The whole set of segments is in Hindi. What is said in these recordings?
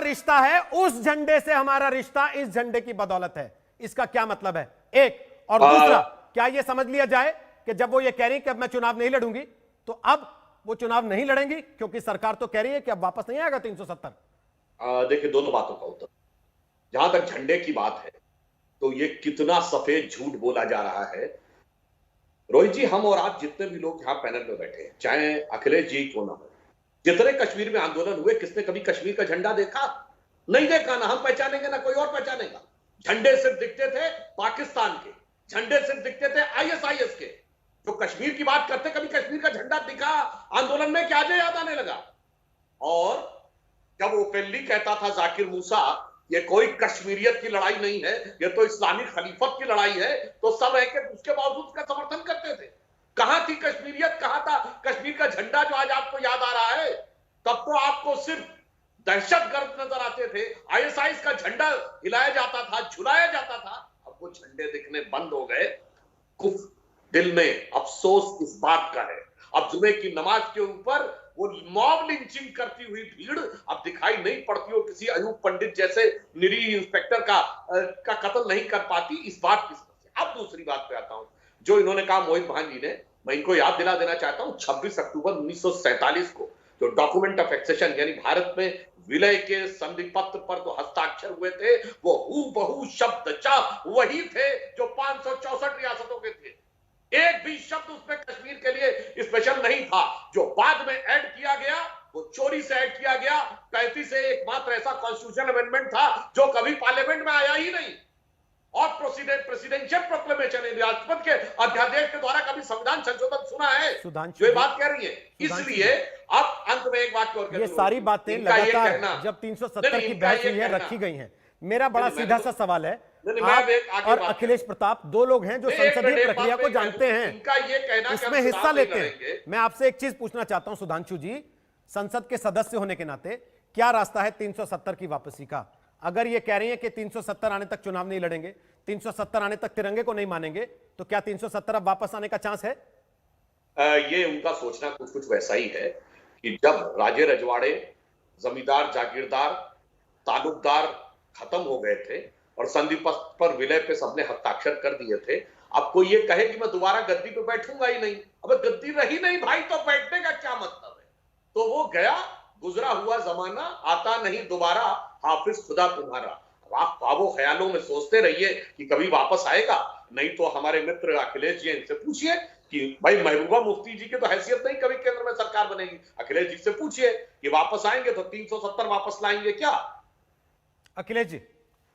रिश्ता है उस झंडे से हमारा रिश्ता इस झंडे की बदौलत है, इसका क्या मतलब है? एक। और दूसरा, क्या यह समझ लिया जाए कि जब वो ये कह रही कि अब मैं चुनाव नहीं लड़ूंगी, तो अब वो चुनाव नहीं लड़ेंगी क्योंकि सरकार तो कह रही है कि अब वापस नहीं आएगा 370? देखिए, दोनों बातों का उत्तर। जहां तक झंडे की बात है, तो ये कितना सफेद झूठ बोला जा रहा है। रोहित जी, हम और आप जितने भी लोग यहाँ पैनल में बैठे हैं, चाहे अखिलेश जी क्यों ना हो, जितने कश्मीर में आंदोलन हुए, किसने कभी कश्मीर का झंडा देखा? नहीं देखा। ना हम पहचानेंगे ना कोई और पहचानेगा। झंडे सिर्फ दिखते थे पाकिस्तान के, झंडे सिर्फ दिखते थे आईएसआईएस के। जो कश्मीर की बात करते, कभी कश्मीर का झंडा दिखा आंदोलन में? क्या याद आने लगा? और जब ओपनली कहता था जाकिर मूसा, ये कोई कश्मीरियत की लड़ाई नहीं है, ये तो इस्लामिक खलीफत की लड़ाई है, तो सब रह के उसके बावजूद उसका समर्थन करते थे। कहां थी कश्मीरियत, कहां था कश्मीर का झंडा जो आज आपको याद आ रहा है? तब तो आपको सिर्फ दहशतगर्द नजर आते थे, आईएसआईएस का झंडा हिलाया जाता था, झुलाया जाता था। अब वो झंडे दिखने बंद हो गए। कुफ दिल में अफसोस इस बात का है, अब जुमे की नमाज के ऊपर वो मॉब लिंचिंग करती हुई भीड़ अब दिखाई नहीं पड़ती, हो किसी अयूब पंडित जैसे निरीह इंस्पेक्टर का कत्ल नहीं कर पाती, इस बात की समस्या। अब दूसरी बात पे आता हूं, जो इन्होंने कहा मोहित भांजी ने, मैं इनको याद दिला देना चाहता हूं, 26 अक्टूबर 1947 को जो डॉक्यूमेंट ऑफ एक्सेशन यानी भारत में विलय के संधि पत्र पर जो हस्ताक्षर हुए थे, वो हूबहू शब्दशः वही थे जो 564 रियासतों के थे। एक भी शब्द उसमें कश्मीर के लिए स्पेशल नहीं था। जो बाद में ऐड किया गया वो चोरी से ऐड किया गया। 35 से एकमात्र ऐसा कॉन्स्टिट्यूशन अमेंडमेंट था जो कभी पार्लियामेंट में आया ही नहीं। और प्रेसिडेंशियल प्रोक्लेमेशन, राष्ट्रपति के अध्यादेश के द्वारा कभी संविधान संशोधन सुना है? जो ये बात कह रही है। इसलिए अब अंत में एक बात और, ये सारी बातें लगातार जब 370 की बहस हुई है रखी गई हैं। मेरा बड़ा सीधा सा सवाल है, आप और अखिलेश प्रताप दो लोग हैं जो संसदीय प्रक्रिया को जानते हैं, इसमें हिस्सा लेते हैं। मैं आपसे एक चीज पूछना चाहता हूं सुधांशु जी, संसद के सदस्य होने के नाते क्या रास्ता है 370 की वापसी का? अगर ये कह रही है कि 370 आने तक चुनाव नहीं लड़ेंगे, 370 आने तक तिरंगे को नहीं मानेंगे, तो क्या 370 अब वापस आने का चांस है? ये उनका सोचना कुछ कुछ वैसा ही है कि जब राजे रजवाड़े, जमींदार जागीरदार, तालुकदार खत्म हो गए थे और संधि पत्र पर विलय पे सबने हस्ताक्षर कर दिए थे, अब कोई ये कहे कि मैं दोबारा गद्दी पे बैठूंगा ही नहीं, अब गद्दी रही नहीं भाई, तो बैठने का क्या मतलब है? तो वो गया, गुजरा हुआ जमाना आता नहीं दोबारा, हाफिज खुदा तुम्हारा। अब आप ख्वाबों ख्यालों में सोचते रहिए कि कभी वापस आएगा, नहीं तो हमारे मित्र अखिलेश जी इनसे पूछिए कि भाई महबूबा मुफ्ती जी की तो हैसियत नहीं कभी केंद्र में सरकार बनेगी, अखिलेश जी से पूछिए कि वापस आएंगे तो 370 वापस लाएंगे क्या? अखिलेश जी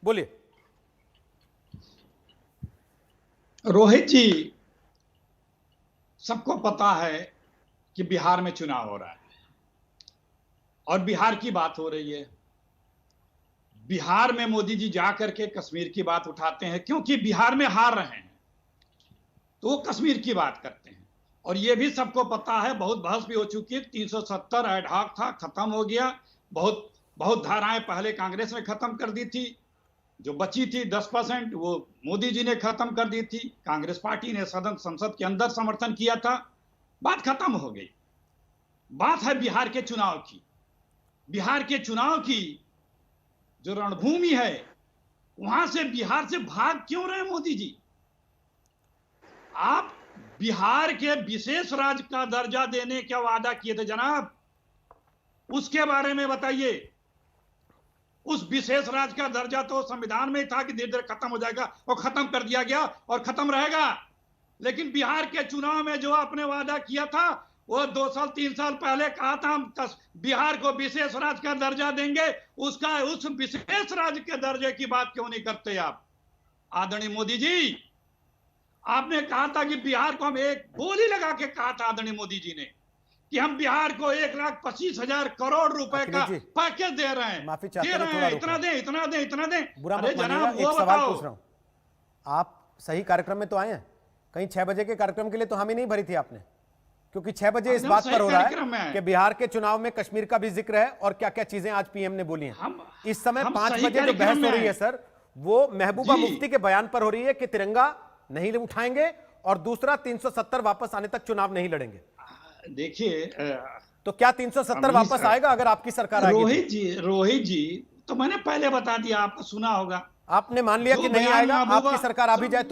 बोलिए। रोहित जी, सबको पता है कि बिहार में चुनाव हो रहा है और बिहार की बात हो रही है। बिहार में मोदी जी जाकर के कश्मीर की बात उठाते हैं क्योंकि बिहार में हार रहे हैं, तो वो कश्मीर की बात करते हैं। और ये भी सबको पता है, बहुत बहस भी हो चुकी है, 370 एड हॉक था, खत्म हो गया। बहुत धाराएं पहले कांग्रेस ने खत्म कर दी थी, जो बची थी 10% वो मोदी जी ने खत्म कर दी थी, कांग्रेस पार्टी ने संसद के अंदर समर्थन किया था, बात खत्म हो गई। बात है बिहार के चुनाव की। बिहार के चुनाव की जो रणभूमि है, वहां से बिहार से भाग क्यों रहे मोदी जी? आप बिहार के विशेष राज्य का दर्जा देने का वादा किए थे जनाब, उसके बारे में बताइए। उस विशेष राज्य का दर्जा तो संविधान में ही था कि धीरे धीरे खत्म हो जाएगा, और खत्म कर दिया गया और खत्म रहेगा। लेकिन बिहार के चुनाव में जो आपने वादा किया था, वो 2 साल 3 साल पहले कहा था हम बिहार को विशेष राज्य का दर्जा देंगे, उस विशेष राज्य के दर्जे की बात क्यों नहीं करते आप? आदरणीय मोदी जी, आपने कहा था कि बिहार को हम एक बोली लगा के कहा था आदरणीय मोदी जी ने कि हम बिहार को 1,25,000 करोड़ रुपए का पैकेज दे रहे हैं, माफी चाहते हैं, इतना दे, इतना दे, इतना दे। अरे जनाब, एक सवाल पूछ रहा हूं, आप सही कार्यक्रम में तो आए हैं? कहीं 6 बजे के कार्यक्रम के लिए तो हामी नहीं भरी थी आपने? क्योंकि 6 बजे इस बात पर हो रहा है कि बिहार के चुनाव में कश्मीर का भी जिक्र है और क्या क्या चीजें आज पीएम ने बोली हैं। इस समय 5 बजे जो बहस हो रही है सर, वो महबूबा मुफ्ती के बयान पर हो रही है कि तिरंगा नहीं उठाएंगे और दूसरा 370 वापस आने तक चुनाव नहीं लड़ेंगे। देखिए, तो क्या 370 वापस आएगा अगर आपकी सरकार आएगी? रोहित जी, तो मैंने पहले बता दिया, आपको सुना होगा। आपने मान लिया कि नहीं आएगा, आपकी सरकार आ भी जाए तो